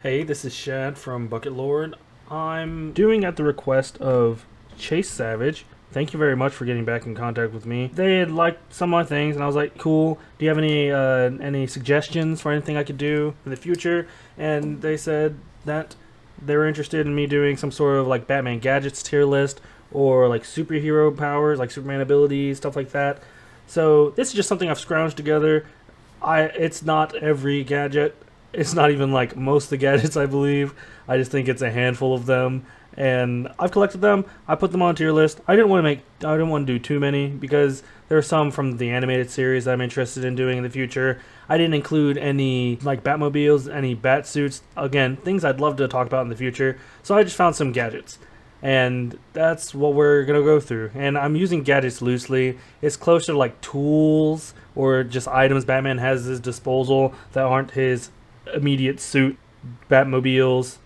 Hey, this is Shad from Bucket Lord. I'm doing at the request of Chase Savage. Thank you very much for getting back in contact with me. They had liked some of my things, and I was like, "Cool. Do you have any suggestions for anything I could do in the future?" And they said that they were interested in me doing some sort of like Batman gadgets tier list or like superhero powers, like Superman abilities, stuff like that. So this is just something I've scrounged together. It's not every gadget. It's not even like most of the gadgets, I believe. I just think it's a handful of them, and I've collected them. I put them on tier list. I didn't want to do too many because there are some from the animated series that I'm interested in doing in the future. I didn't include any like Batmobiles, any bat suits. Again, things I'd love to talk about in the future. So I just found some gadgets. And that's what we're gonna go through. And I'm using gadgets loosely. It's closer to like tools or just items Batman has at his disposal that aren't his immediate suit, Batmobiles,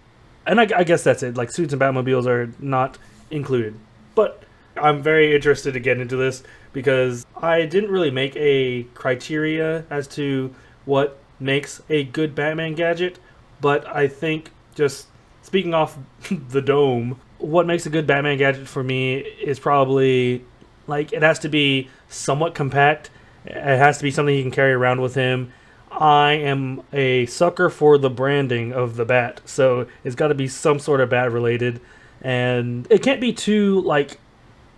and I guess that's it. Like suits and Batmobiles are not included, but I'm very interested to get into this because I didn't really make a criteria as to what makes a good Batman gadget, but I think just speaking off the dome, what makes a good Batman gadget for me is probably like it has to be somewhat compact. It has to be something you can carry around with him. I am a sucker for the branding of the bat, so it's got to be some sort of bat related, and it can't be too like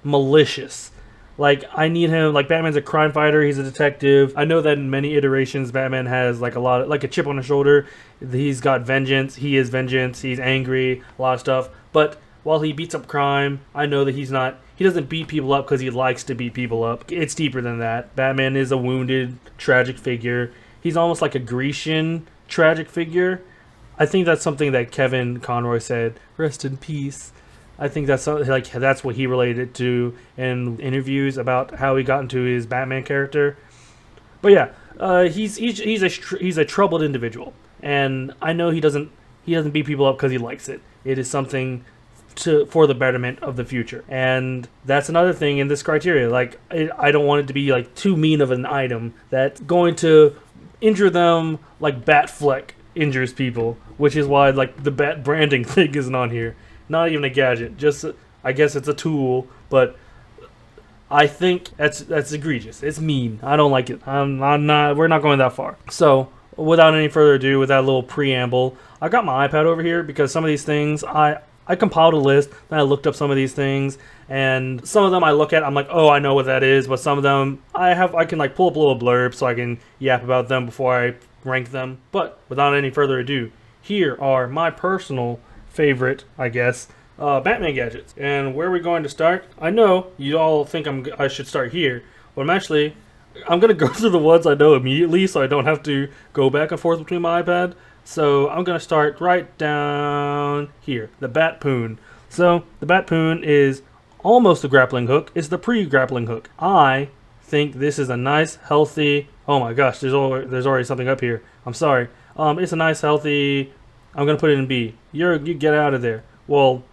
malicious. Like I need him. Like Batman's a crime fighter. He's a detective. I know that in many iterations, Batman has like a lot of like a chip on his shoulder. He's got vengeance. He is vengeance. He's angry. A lot of stuff. But while he beats up crime, I know that he's not. He doesn't beat people up because he likes to beat people up. It's deeper than that. Batman is a wounded, tragic figure. He's almost like a Grecian tragic figure. I think that's something that Kevin Conroy said. Rest in peace. I think that's what he related it to in interviews about how he got into his Batman character. But yeah, he's a troubled individual, and I know he doesn't beat people up because he likes it. It is something for the betterment of the future, and that's another thing in this criteria. Like I don't want it to be like too mean of an item that's going to injure them like Batfleck injures people, which is why like the bat branding thing isn't on here. Not even a gadget, just I guess it's a tool, but I think that's egregious. It's mean. I don't like it. I'm not. We're not going that far. So without any further ado, with that little preamble, I got my iPad over here because some of these things I compiled a list, then I looked up some of these things, and some of them I look at, I'm like, oh, I know what that is, but some of them I can like pull up a little blurb so I can yap about them before I rank them. But without any further ado, here are my personal favorite, I guess, Batman gadgets. And where are we going to start? I know you all think I should start here, but I'm gonna go through the ones I know immediately, so I don't have to go back and forth between my iPad. So I'm going to start right down here, the Batpoon. So the Batpoon is almost a grappling hook. It's the pre-grappling hook. I think this is a nice, healthy... Oh my gosh, there's already something up here. I'm sorry. It's a nice, healthy... I'm going to put it in B. You get out of there. Well,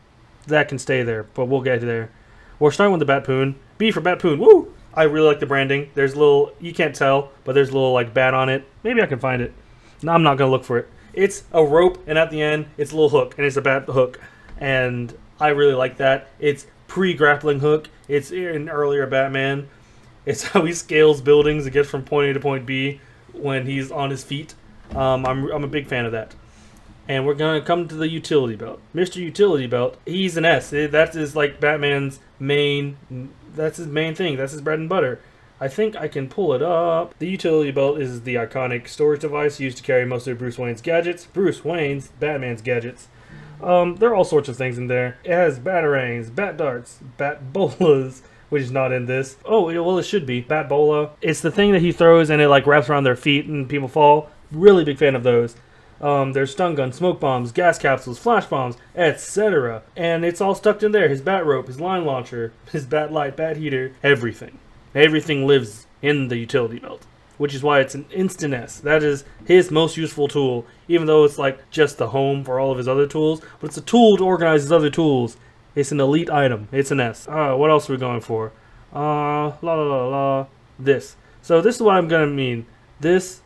that can stay there, but we'll get there. We're starting with the Batpoon. B for Batpoon. Woo! I really like the branding. There's a little... You can't tell, but there's a little like bat on it. Maybe I can find it. No, I'm not going to look for it. It's a rope, and at the end, it's a little hook, and it's a bat hook. And I really like that. It's pre-grappling hook. It's in earlier Batman. It's how he scales buildings and gets from point A to point B when he's on his feet. I'm a big fan of that. And we're going to come to the utility belt. Mr. Utility Belt, he's an S. That is like Batman's that's his main thing. That's his bread and butter. I think I can pull it up. The utility belt is the iconic storage device used to carry most of Bruce Wayne's gadgets. Batman's gadgets. There are all sorts of things in there. It has batarangs, bat darts, bat bolas, which is not in this. Oh, well, it should be. Bat bola. It's the thing that he throws and it like wraps around their feet and people fall. Really big fan of those. There's stun guns, smoke bombs, gas capsules, flash bombs, etc. And it's all stuck in there. His bat rope, his line launcher, his bat light, bat heater, everything. Everything lives in the utility belt, which is why it's an instant S. That is his most useful tool, even though it's like just the home for all of his other tools. But it's a tool to organize his other tools. It's an elite item. It's an S. What else are we going for? This. So this is what I'm going to mean. This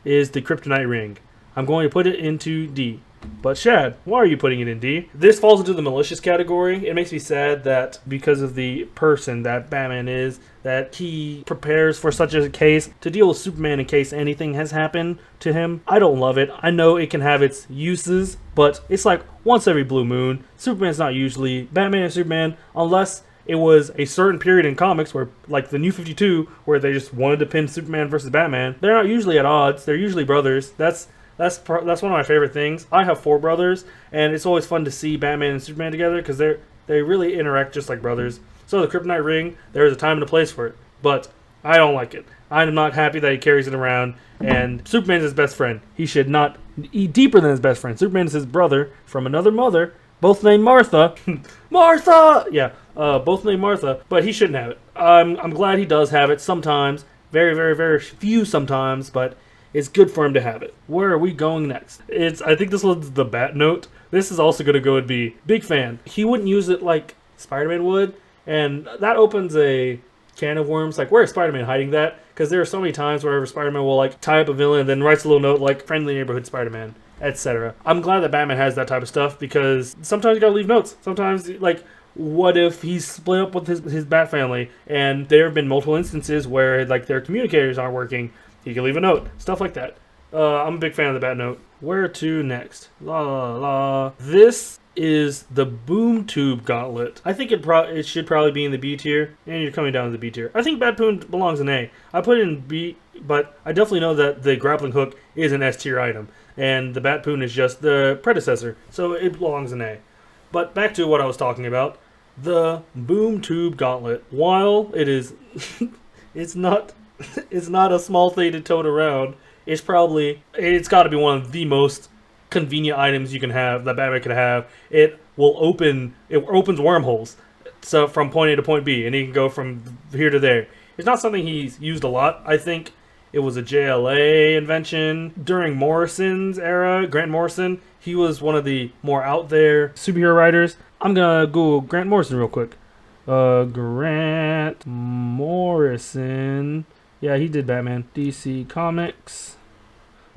is the Kryptonite ring. I'm going to put it into D. But Shad, why are you putting it in D? This falls into the malicious category. It makes me sad that because of the person that Batman is, that he prepares for such a case to deal with Superman in case anything has happened to him. I don't love it. I know it can have its uses, but it's like once every blue moon. Superman's not usually Batman and Superman unless it was a certain period in comics where, like the New 52, where they just wanted to pin Superman versus Batman. They're not usually at odds. They're usually brothers. That's one of my favorite things. I have 4 brothers, and it's always fun to see Batman and Superman together because they really interact just like brothers. So the Kryptonite ring, there is a time and a place for it, but I don't like it. I'm not happy that he carries it around, and Superman is his best friend. He should not eat deeper than his best friend. Superman is his brother from another mother, both named Martha. Martha! Yeah, both named Martha, but he shouldn't have it. I'm glad he does have it sometimes. Very, very, very few sometimes, but it's good for him to have it. Where are we going next? I think this was the Bat Note. This is also going to go and be big fan. He wouldn't use it like Spider-Man would, and that opens a can of worms. Like, where is Spider-Man hiding that? Because there are so many times wherever Spider-Man will like tie up a villain and then writes a little note like "Friendly Neighborhood Spider-Man," etc. I'm glad that Batman has that type of stuff because sometimes you gotta leave notes. Sometimes, like, what if he's split up with his Bat family and there have been multiple instances where like their communicators aren't working? He can leave a note, stuff like that. I'm a big fan of the Bat Note. Where to next? La la la. This is the Boom Tube Gauntlet. I think it should probably be in the B tier, and you're coming down to the B tier. I think Batpoon belongs in A. I put it in B, but I definitely know that the grappling hook is an S tier item, and the Batpoon is just the predecessor, so it belongs in A. But back to what I was talking about, the Boom Tube Gauntlet. While it is, it's not a small thing to tote around. It's got to be one of the most convenient items you can have, that Batman can have. It opens wormholes, so from point A to point B, and he can go from here to there. It's not something he's used a lot. I think it was a JLA invention during Morrison's era. Grant Morrison, he was one of the more out there superhero writers. I'm gonna Google Grant Morrison real quick. Grant Morrison. Yeah, he did Batman. DC Comics.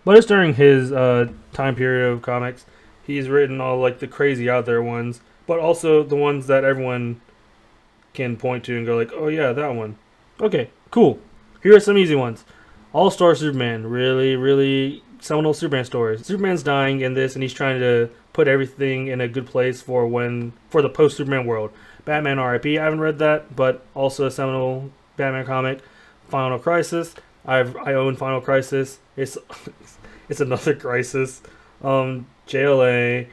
But it's during his time period of comics. He's written all like the crazy out there ones, but also the ones that everyone can point to and go like, oh yeah, that one. Okay, cool. Here are some easy ones. All-Star Superman. Really, really seminal Superman stories. Superman's dying in this, and he's trying to put everything in a good place for the post-Superman world. Batman R.I.P. I haven't read that, but also a seminal Batman comic. Final Crisis. I own Final Crisis. It's another crisis. JLA,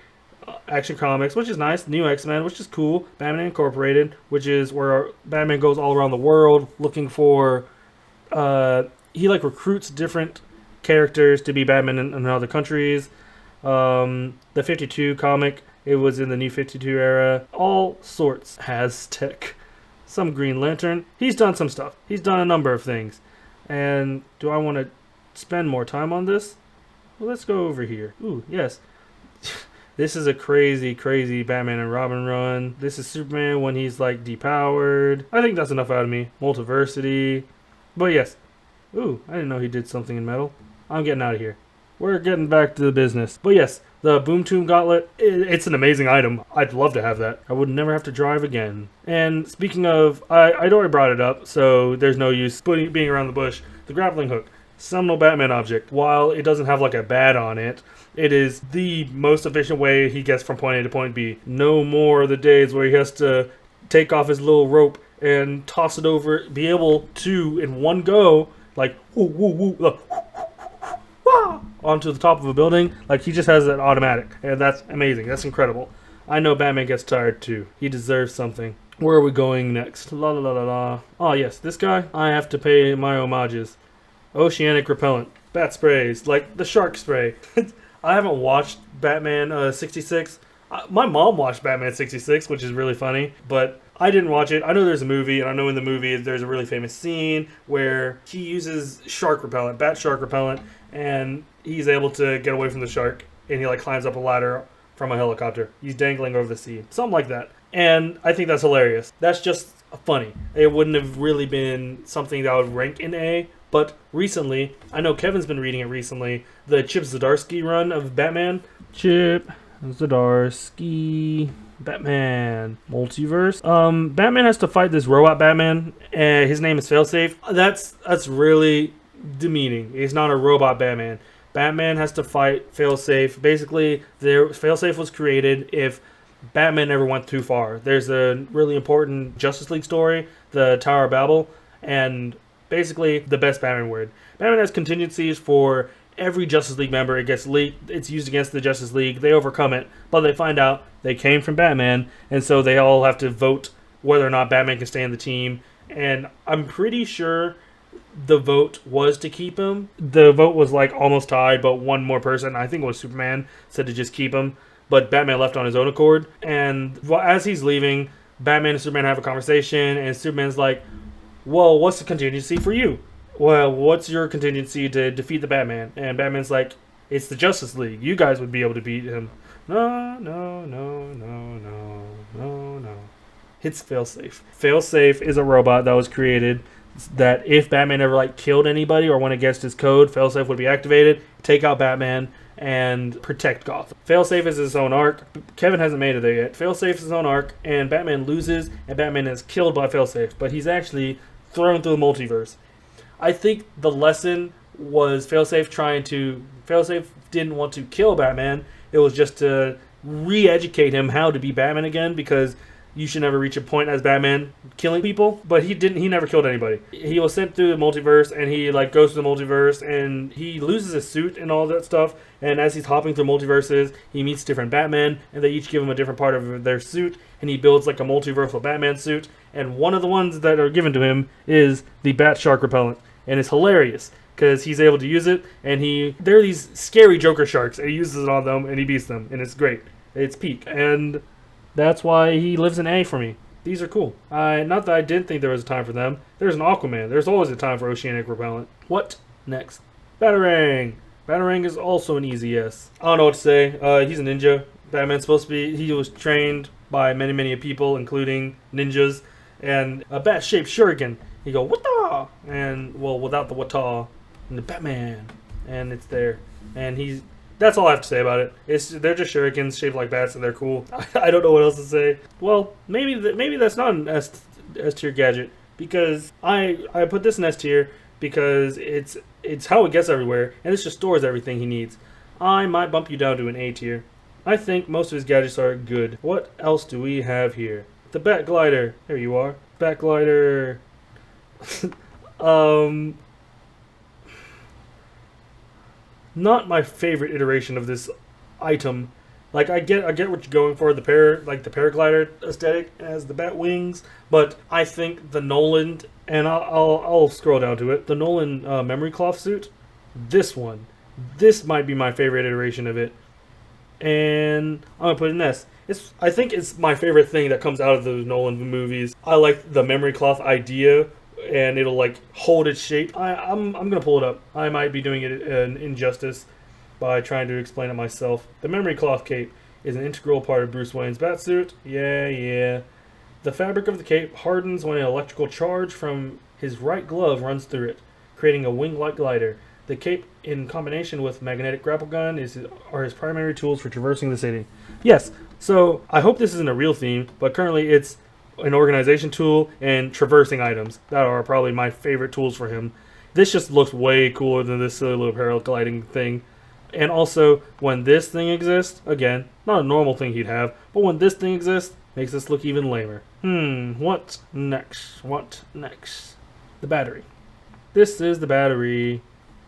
Action Comics, which is nice. New X-Men, which is cool. Batman Incorporated, which is where Batman goes all around the world looking for. He like recruits different characters to be Batman in other countries. The 52 comic, it was in the New 52 era. All sorts. Aztec. Some Green Lantern. He's done some stuff. He's done a number of things. And do I want to spend more time on this? Well, let's go over here. Ooh, yes. This is a crazy, crazy Batman and Robin run. This is Superman when he's like depowered. I think that's enough out of me. Multiversity. But yes. Ooh, I didn't know he did something in metal. I'm getting out of here. We're getting back to the business. But yes, the Boom Tube Gauntlet, it's an amazing item. I'd love to have that. I would never have to drive again. And speaking of, I'd already brought it up, so there's no use being around the bush. The grappling hook. Seminal Batman object. While it doesn't have like a bat on it, it is the most efficient way he gets from point A to point B. No more of the days where he has to take off his little rope and toss it over, be able to, in one go, like, woo, woo, woo, onto the top of a building. Like, he just has it automatic, and that's amazing. That's incredible. I know Batman gets tired too. He deserves something. Where are we going next? La la la la la. Oh yes, this guy, I have to pay my homages. Oceanic repellent. Bat sprays, like the shark spray. I haven't watched Batman 66. My mom watched Batman 66, which is really funny, but I didn't watch it. I know there's a movie, and I know in the movie there's a really famous scene where he uses shark repellent, bat shark repellent, and he's able to get away from the shark, and he like climbs up a ladder from a helicopter. He's dangling over the sea. Something like that. And I think that's hilarious. That's just funny. It wouldn't have really been something that would rank in A, But recently, I know Kevin's been reading it recently, the Chip Zdarsky run of Batman. Chip Zdarsky Batman Multiverse. Batman has to fight this robot Batman, and his name is Failsafe. That's really demeaning. He's not a robot Batman. Batman has to fight Failsafe. Basically, Failsafe was created if Batman ever went too far. There's a really important Justice League story, the Tower of Babel, and basically the best Batman word. Batman has contingencies for every Justice League member. It gets leaked. It's used against the Justice League. They overcome it, but they find out they came from Batman, and so they all have to vote whether or not Batman can stay on the team. And I'm pretty sure the vote was to keep him. The vote was like almost tied, but one more person, I think it was Superman, said to just keep him. But Batman left on his own accord. And as he's leaving, Batman and Superman have a conversation, and Superman's like, well, what's the contingency for you? Well, what's your contingency to defeat the Batman? And Batman's like, it's the Justice League. You guys would be able to beat him. No. It's Failsafe. Failsafe is a robot that was created that if Batman ever killed anybody or went against his code, Failsafe would be activated, take out Batman, and protect Gotham. Failsafe is his own arc. Kevin hasn't made it there yet. Failsafe is his own arc, and Batman loses, and Batman is killed by Failsafe, but he's actually thrown through the multiverse. I think the lesson was Failsafe didn't want to kill Batman. It was just to re-educate him how to be Batman again, because you should never reach a point as Batman killing people. But he never killed anybody. He was sent through the multiverse, and he goes to the multiverse, and he loses his suit and all that stuff. And as he's hopping through multiverses, he meets different Batmen, and they each give him a different part of their suit, and he builds a multiversal Batman suit. And one of the ones that are given to him is the Bat Shark repellent, and it's hilarious because he's able to use it, and there are these scary Joker sharks, and he uses it on them, and he beats them, and it's great. It's peak, and that's why he lives in A for me. These are cool. Not that I didn't think there was a time for them. There's an Aquaman. There's always a time for Oceanic Repellent. What next? Batarang. Batarang is also an easy yes. I don't know what to say. He's a ninja. Batman's supposed to be... He was trained by many, many people, including ninjas. And a bat-shaped shuriken. You go, wata! And, well, without the wata. And the Batman. And it's there. And he's... That's all I have to say about it. They're just shurikens shaped like bats, and they're cool. I don't know what else to say. Well, maybe that's not an S tier gadget, because I put this in S tier because it's how it gets everywhere, and this just stores everything he needs. I might bump you down to an A tier. I think most of his gadgets are good. What else do we have here? The Bat Glider. There you are. Bat Glider. Not my favorite iteration of this item. I get what you're going for, the paraglider aesthetic as the bat wings, but I think the Nolan, and I'll scroll down to it, the Nolan memory cloth suit, this might be my favorite iteration of it, and I'm gonna put it in S. I think it's my favorite thing that comes out of the Nolan movies. I like the memory cloth idea, and it'll hold its shape. I'm gonna pull it up. I might be doing it an injustice by trying to explain it myself. The memory cloth cape is an integral part of Bruce Wayne's batsuit. Yeah. The fabric of the cape hardens when an electrical charge from his right glove runs through it, creating a wing-like glider. The cape, in combination with magnetic grapple gun, are his primary tools for traversing the city. Yes, so I hope this isn't a real theme, but currently it's an organization tool and traversing items. That are probably my favorite tools for him. This just looks way cooler than this silly little paragliding thing. And also, when this thing exists, again, not a normal thing he'd have, but when this thing exists, makes this look even lamer. What next? The battery. This is the battery.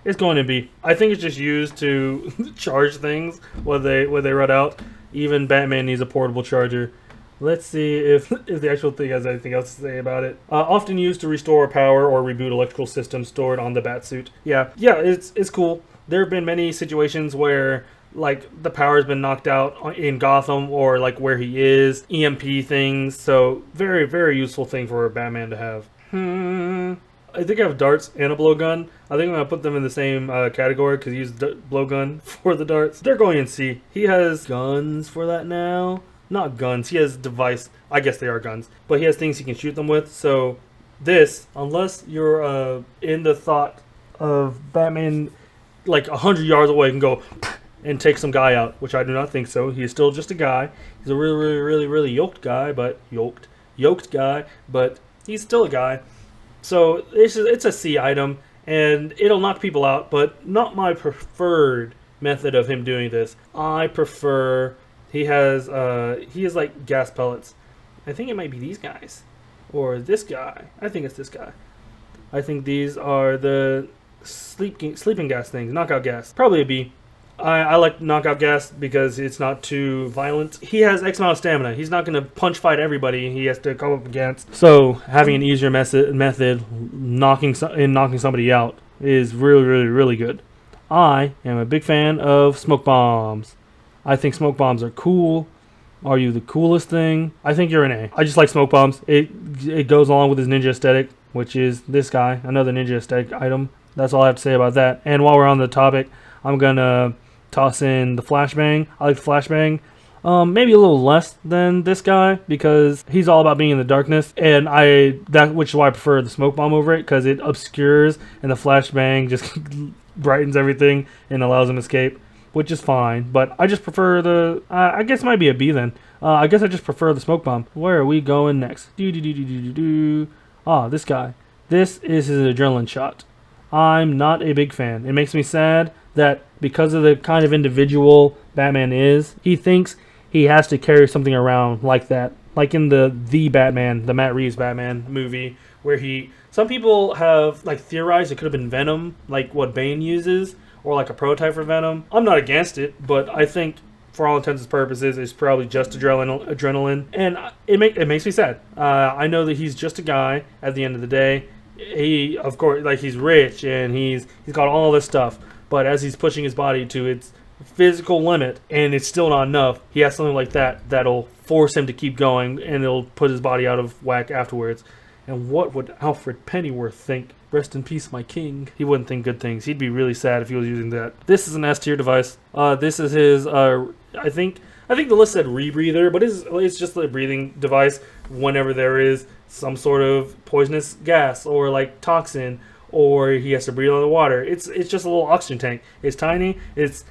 It's going to be. I think it's just used to charge things when they run out. Even Batman needs a portable charger. Let's see if the actual thing has anything else to say about it. Often used to restore power or reboot electrical systems stored on the Batsuit. Yeah, it's cool. There have been many situations where the power's been knocked out in Gotham, or where he is, EMP things. So very, very useful thing for Batman to have. I think I have darts and a blowgun. I think I'm gonna put them in the same category because he used blowgun for the darts. They're going in C. He has guns for that now. Not guns, he has device. I guess they are guns, but he has things he can shoot them with. So this, unless you're in the thought of Batman like 100 yards away can go and take some guy out, which I do not think so. He is still just a guy. He's a really yoked guy, but yoked guy, but he's still a guy. So it's a C item, and it'll knock people out, but not my preferred method of him doing this. I prefer he has like gas pellets. I think it might be these guys or this guy. I think it's this guy. I think these are the sleeping gas things, knockout gas. Probably a B. I like knockout gas because it's not too violent. He has X amount of stamina. He's not going to punch fight everybody he has to come up against. So having an easier method knocking somebody out is really good. I am a big fan of smoke bombs. I think smoke bombs are cool. Are you the coolest thing? I think you're an A. I just like smoke bombs. It goes along with his ninja aesthetic, which is this guy, another ninja aesthetic item. That's all I have to say about that. And while we're on the topic, I'm gonna toss in the flashbang. I like the flashbang. Maybe a little less than this guy because he's all about being in the darkness, and which is why I prefer the smoke bomb over it because it obscures and the flashbang just brightens everything and allows him to escape, which is fine. But I just prefer the. I guess it might be a B then. I guess I just prefer the smoke bomb. Where are we going next? This guy. This is his adrenaline shot. I'm not a big fan. It makes me sad that because of the kind of individual Batman is, he thinks he has to carry something around like that. Like in the Batman, the Matt Reeves Batman movie, where some people have like theorized it could have been Venom, like what Bane uses, or like a prototype for Venom. I'm not against it, but I think for all intents and purposes, it's probably just adrenaline, and it makes me sad. I know that he's just a guy at the end of the day. He, of course, like he's rich and he's got all this stuff, but as he's pushing his body to its physical limit and it's still not enough, he has something like that'll force him to keep going, and it'll put his body out of whack afterwards. And what would Alfred Pennyworth think? Rest in peace, my king. He wouldn't think good things. He'd be really sad if he was using that. This is an S tier device. This is his. I think the list said rebreather, but it's just a breathing device whenever there is some sort of poisonous gas or like toxin, or he has to breathe underwater. It's just a little oxygen tank. It's tiny. It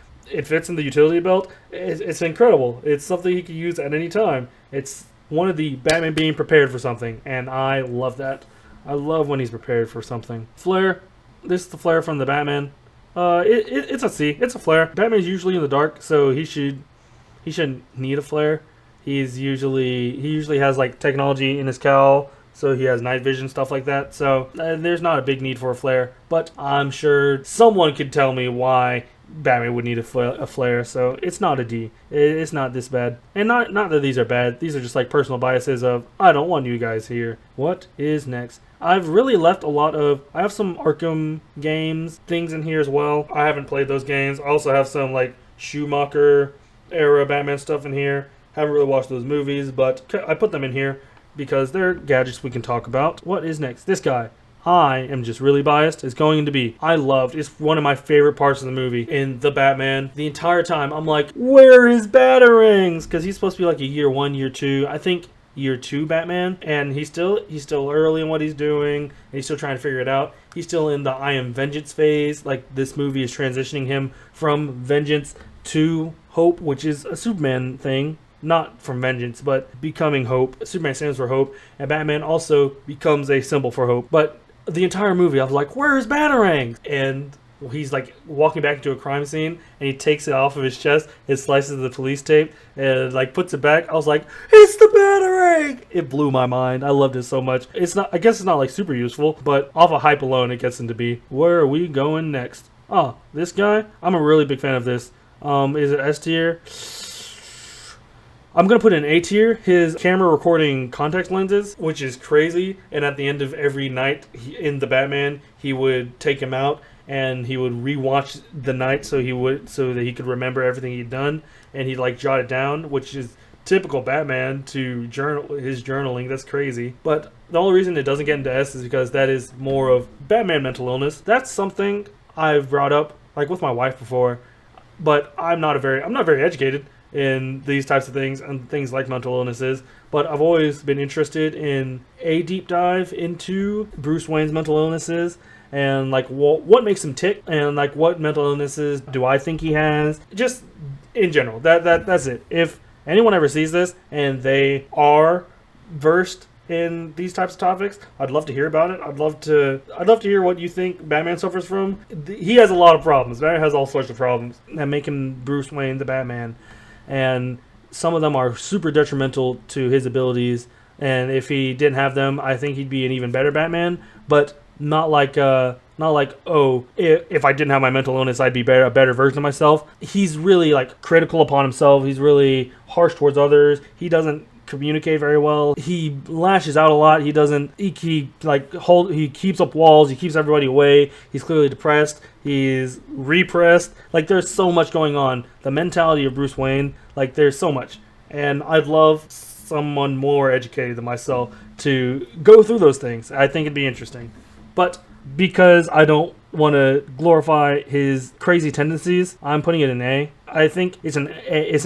fits in the utility belt. It's incredible. It's something he could use at any time. It's one of the Batman being prepared for something, and I love that. I love when he's prepared for something. Flare. This is the flare from the Batman. It's a C. It's a flare. Batman's usually in the dark, so he shouldn't need a flare. He usually has like technology in his cowl, so he has night vision, stuff like that. So there's not a big need for a flare, but I'm sure someone could tell me why Batman would need a flare. So it's not a D. It's not this bad, and not that these are bad. These are just like personal biases of I don't want you guys here. What is next? I've really left I have some Arkham games things in here as well. I haven't played those games. I also have some like Schumacher era Batman stuff in here. Haven't really watched those movies, but I put them in here because they're gadgets we can talk about. What is next? This guy. I am just really biased. It's going to be. It's one of my favorite parts of the movie in The Batman. The entire time, I'm like, where is Batarangs? Because he's supposed to be like a year 1, year 2. I think year 2 Batman, and he's still early in what he's doing, and he's still trying to figure it out. He's still in the I am vengeance phase. Like this movie is transitioning him from vengeance to hope, which is a Superman thing. Not from vengeance, but becoming hope. Superman stands for hope, and Batman also becomes a symbol for hope. But the entire movie, I was like, where is Batarang? And he's like walking back into a crime scene, and he takes it off of his chest and slices the police tape and like puts it back. I was like, it's the Batarang! It blew my mind. I loved it so much. I guess it's not like super useful, but off of hype alone, it gets him to be. Where are we going next? Oh, this guy? I'm a really big fan of this. Is it S tier? I'm going to put in A tier, his camera recording contact lenses, which is crazy. And at the end of every night in the Batman, he would take him out and he would rewatch the night so that he could remember everything he'd done, and he'd like jot it down, which is typical Batman to his journaling. That's crazy. But the only reason it doesn't get into S is because that is more of Batman mental illness. That's something I've brought up like with my wife before, but I'm not very educated in these types of things and things like mental illnesses, but I've always been interested in a deep dive into Bruce Wayne's mental illnesses and like what makes him tick, and like what mental illnesses do I think he has. Just in general, that's it. If anyone ever sees this and they are versed in these types of topics, I'd love to hear about it. I'd love to hear what you think Batman suffers from. He has a lot of problems. Batman has all sorts of problems that make him Bruce Wayne the Batman, and some of them are super detrimental to his abilities. And if he didn't have them, I think he'd be an even better Batman. But not like oh, if I didn't have my mental illness, I'd be a better version of myself. He's really like critical upon himself. He's really harsh towards others. He doesn't communicate very well. He lashes out a lot. He doesn't. He keeps up walls. He keeps everybody away. He's clearly depressed. He's repressed. Like there's so much going on. The mentality of Bruce Wayne. Like there's so much, and I'd love someone more educated than myself to go through those things. I think it'd be interesting, but because I don't want to glorify his crazy tendencies, I'm putting it an A. I think it's an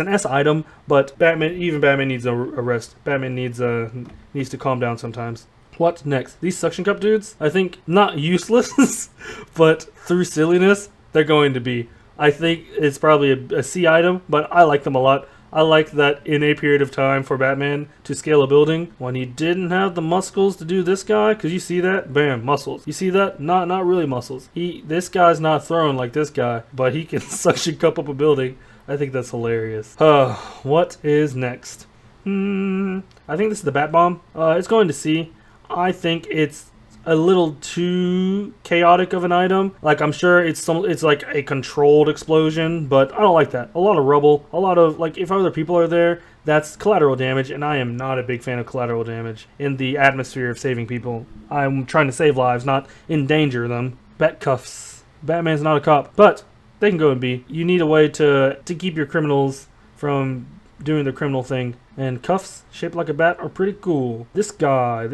S item, but even Batman needs a rest. Batman needs to calm down sometimes. What next? These suction cup dudes, I think not useless, but through silliness, they're going to be. I think it's probably a C item, but I like them a lot. I like that in a period of time for Batman to scale a building when he didn't have the muscles to do this guy, because you see that? Bam, muscles. You see that? Not really muscles. This guy's not thrown like this guy, but he can suction cup up a building. I think that's hilarious. What is next? I think this is the Bat Bomb. It's going to C. I think it's a little too chaotic of an item. Like I'm sure it's like a controlled explosion, but I don't like that. A lot of rubble, a lot of like if other people are there, that's collateral damage, and I am not a big fan of collateral damage in the atmosphere of saving people. I'm trying to save lives, not endanger them. Bat cuffs. Batman's not a cop, but they can go and be. You need a way to keep your criminals from doing the criminal thing, and cuffs shaped like a bat are pretty cool. This guy.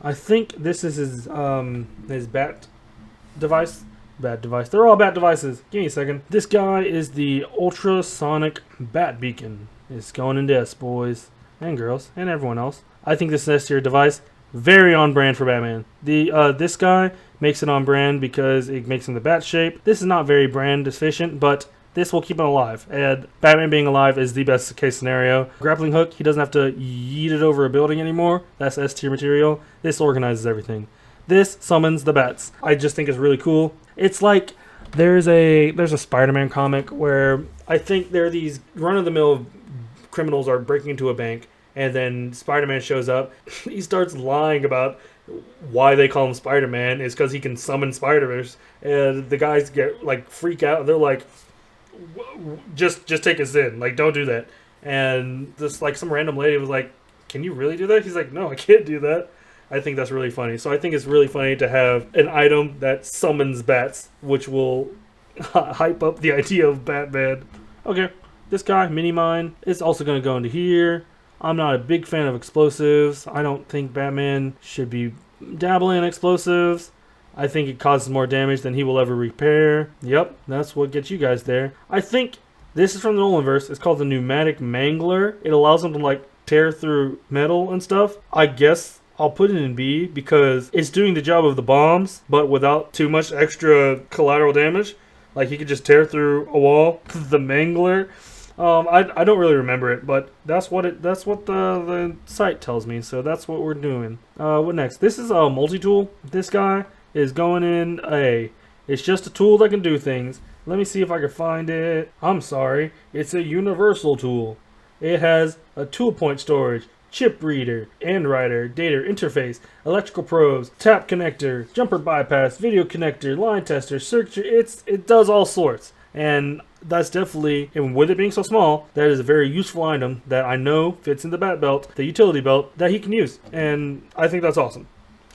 I think this is his bat device. Bat device. They're all bat devices. Give me a second. This guy is the ultrasonic bat beacon. It's going into S, boys and girls and everyone else. I think this S tier device very on brand for Batman. This guy makes it on brand because it makes him the bat shape. This is not very brand efficient, but this will keep him alive, and Batman being alive is the best case scenario. Grappling hook, he doesn't have to yeet it over a building anymore. That's S tier material. This organizes everything. This summons the bats. I just think it's really cool. It's like there's a Spider-Man comic where I think there are these run-of-the-mill criminals are breaking into a bank, and then Spider-Man shows up. He starts lying about why they call him Spider-Man is because he can summon spiders, and the guys get like freak out. They're like, just take us in, like don't do that. And this like some random lady was like, can you really do that? He's like, no, I can't do that. I think that's really funny. So I think it's really funny to have an item that summons bats, which will hype up the idea of Batman. Okay, this guy, Mini Mine, is also going to go into here. I'm not a big fan of explosives. I don't think Batman should be dabbling in explosives. I think it causes more damage than he will ever repair. Yep, that's what gets you guys there. I think this is from the Nolanverse. It's called the Pneumatic Mangler. It allows him to like tear through metal and stuff. I guess I'll put it in B because it's doing the job of the bombs, but without too much extra collateral damage. Like he could just tear through a wall. The Mangler. I don't really remember it, but that's what the site tells me. So that's what we're doing. What next? This is a multi-tool. This guy is going in A. It's just a tool that can do things. Let me see if I can find it. I'm sorry. It's a universal tool. It has a tool point storage, chip reader, and writer, data interface, electrical probes, tap connector, jumper bypass, video connector, line tester, searcher. It does all sorts. And that's definitely, and with it being so small, that is a very useful item that I know fits in the Bat Belt, the utility belt, that he can use. And I think that's awesome.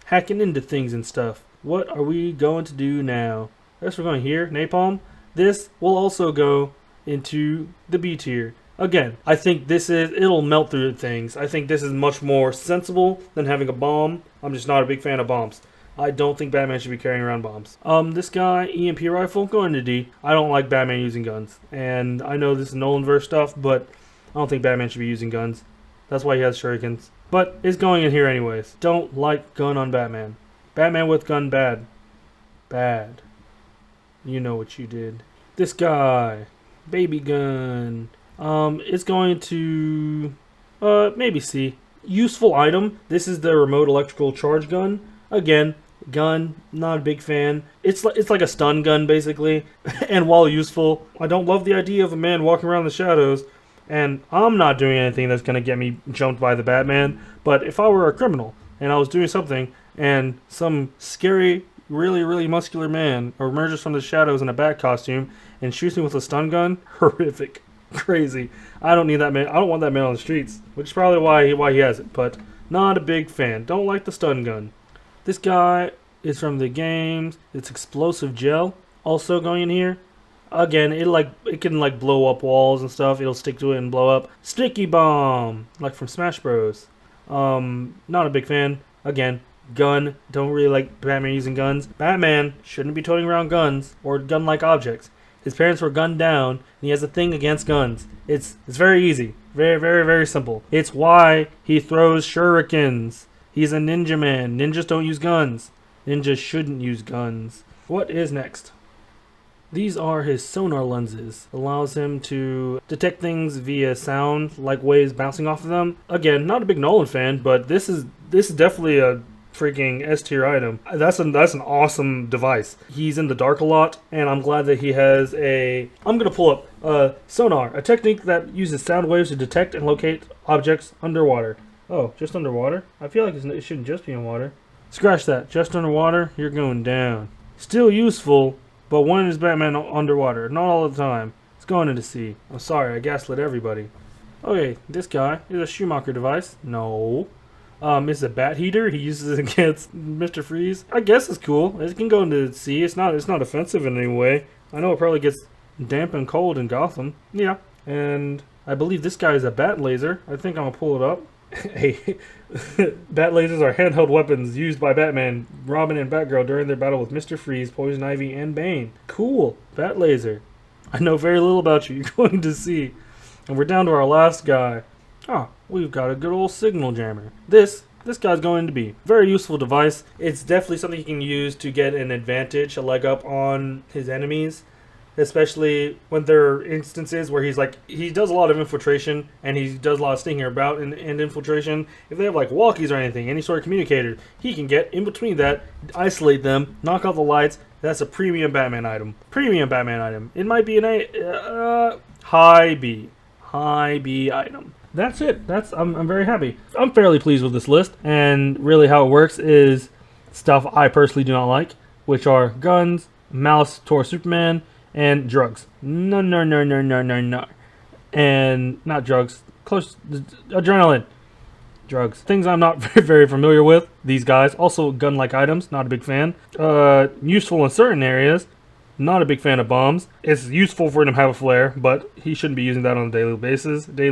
Hacking into things and stuff. What are we going to do now? I guess we're going here, Napalm. This will also go into the B tier. Again, I think it'll melt through things. I think this is much more sensible than having a bomb. I'm just not a big fan of bombs. I don't think Batman should be carrying around bombs. This guy, EMP rifle, going to D. I don't like Batman using guns. And I know this is Nolanverse stuff, but I don't think Batman should be using guns. That's why he has shurikens. But it's going in here anyways. Don't like gun on Batman. Batman with gun bad. Bad. You know what you did. This guy. Baby gun. It's going to maybe C. Useful item. This is the remote electrical charge gun. Again, gun, not a big fan. It's like a stun gun basically. And while useful, I don't love the idea of a man walking around in the shadows. And I'm not doing anything that's gonna get me jumped by the Batman. But if I were a criminal and I was doing something and some scary, really muscular man emerges from the shadows in a bat costume and shoots me with a stun gun, horrific. Crazy. I don't need that man. I don't want that man on the streets, which is probably why he has it. But not a big fan. Don't like the stun gun. This guy is from the games. It's explosive gel. Also going in here. Again, it can like blow up walls and stuff. It'll stick to it and blow up. Sticky bomb, like from Smash Bros. Not a big fan. Again, gun. Don't really like Batman using guns. Batman shouldn't be toting around guns or gun-like objects. His parents were gunned down, and he has a thing against guns. It's very easy. Very simple. It's why he throws shurikens. He's a ninja man. Ninjas don't use guns. Ninjas shouldn't use guns. What is next? These are his sonar lenses. Allows him to detect things via sound, like waves bouncing off of them. Again, not a big Nolan fan, but this is definitely a freaking S tier item. That's an awesome device. He's in the dark a lot, and I'm glad that he has I'm gonna pull up sonar, a technique that uses sound waves to detect and locate objects underwater. Oh, just underwater? I feel like it shouldn't just be in water. Scratch that. Just underwater, you're going down. Still useful, but when is Batman underwater? Not all the time. It's going into sea. I'm sorry, I gaslit everybody. Okay, this guy is a Schumacher device. No. It's a bat heater. He uses it against Mr. Freeze. I guess it's cool. It can go into the sea. It's not offensive in any way. I know it probably gets damp and cold in Gotham. Yeah. And I believe this guy is a bat laser. I think I'm gonna pull it up. Hey, bat lasers are handheld weapons used by Batman, Robin, and Batgirl during their battle with Mr. Freeze, Poison Ivy, and Bane. Cool. Bat laser. I know very little about you. You're going to see. And we're down to our last guy. Oh, we've got a good old signal jammer. This guy's going to be a very useful device. It's definitely something he can use to get an advantage, a leg up on his enemies, especially when there are instances where he does a lot of infiltration and he does a lot of stinging about and infiltration. If they have like walkies or anything, any sort of communicator, he can get in between that, isolate them, knock out the lights. That's a premium Batman item. Premium Batman item. It might be an high B item. That's it. I'm very happy. I'm fairly pleased with this list, and really how it works is stuff I personally do not like, which are guns, mouse toward Superman, and drugs. No. And not drugs. Close. Adrenaline. Drugs. Things I'm not very familiar with. These guys. Also gun-like items. Not a big fan. Useful in certain areas. Not a big fan of bombs. It's useful for him to have a flare, but he shouldn't be using that on a daily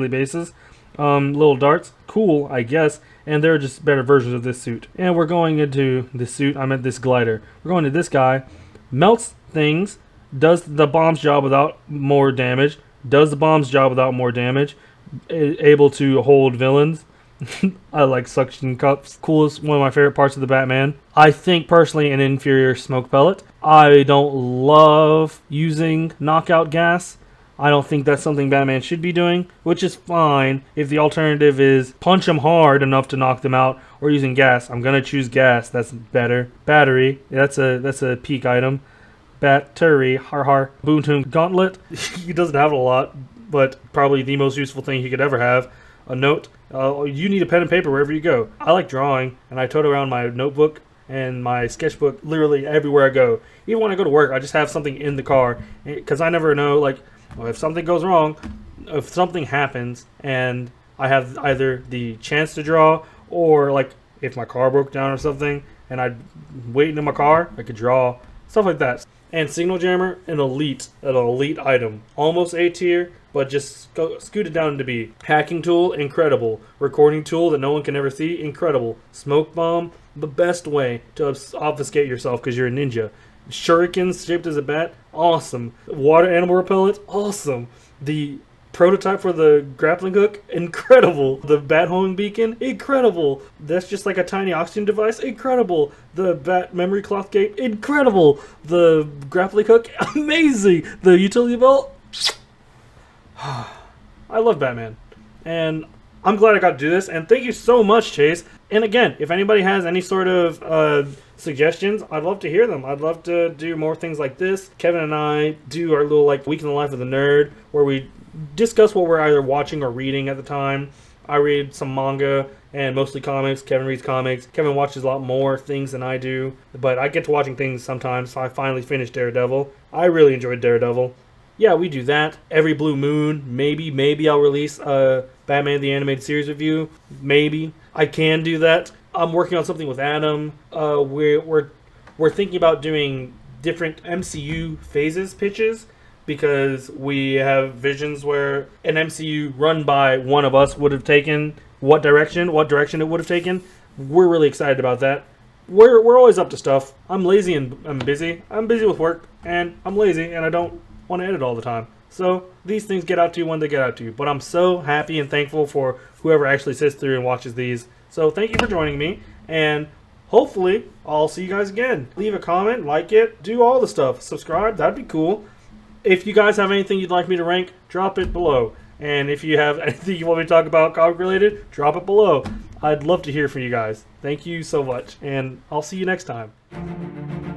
basis. Little darts. Cool, I guess. And there are just better versions of this suit. And we're going into this suit. I meant this glider. We're going to this guy. Melts things. Does the bomb's job without more damage. Does the bomb's job without more damage. Able to hold villains. I like suction cups. Coolest, one of my favorite parts of the Batman. I think personally an inferior smoke pellet. I don't love using knockout gas. I don't think that's something Batman should be doing, which is fine if the alternative is punch them hard enough to knock them out or using gas. I'm gonna choose gas. That's better. Battery. That's a peak item. Battery. Har. Boontoon Gauntlet. He doesn't have it a lot, but probably the most useful thing he could ever have. A note. You need a pen and paper wherever you go. I like drawing, and I tote around my notebook and my sketchbook literally everywhere I go. Even when I go to work, I just have something in the car because I never know, like, well, if something goes wrong, if something happens, and I have either the chance to draw or, like, if my car broke down or something, and I'd wait in my car, I could draw. Stuff like that. And Signal Jammer, an elite item. Almost A tier, but just scooted down to B. Hacking tool, incredible. Recording tool that no one can ever see, incredible. Smoke bomb, the best way to obfuscate yourself because you're a ninja. Shurikens shaped as a bat, awesome. Water animal repellent, awesome. The prototype for the grappling hook, incredible. The bat homing beacon, incredible. That's just like a tiny oxygen device, incredible. The bat memory cloth gate, incredible. The grappling hook, amazing. The utility belt, I love Batman. And I'm glad I got to do this. And thank you so much, Chase. And again, if anybody has any sort of suggestions, I'd love to hear them. I'd love to do more things like this. Kevin and I do our little like week in the life of the nerd, where we discuss what we're either watching or reading at the time. I read some manga and mostly comics. Kevin reads comics. Kevin watches a lot more things than I do, but I get to watching things sometimes. So I finally finished Daredevil. I really enjoyed Daredevil. Yeah, we do that every blue moon. Maybe I'll release a Batman the Animated Series review. Maybe I can do that. I'm working on something with Adam. We're thinking about doing different MCU phases pitches, because we have visions where an MCU run by one of us would have taken what direction it would have taken. We're really excited about that. We're always up to stuff. I'm lazy and I'm busy. I'm busy with work, and I'm lazy, and I don't want to edit all the time. So these things get out to you when they get out to you. But I'm so happy and thankful for whoever actually sits through and watches these. So thank you for joining me, and hopefully I'll see you guys again. Leave a comment, like it, do all the stuff. Subscribe, that'd be cool. If you guys have anything you'd like me to rank, drop it below. And if you have anything you want me to talk about comic related, drop it below. I'd love to hear from you guys. Thank you so much, and I'll see you next time.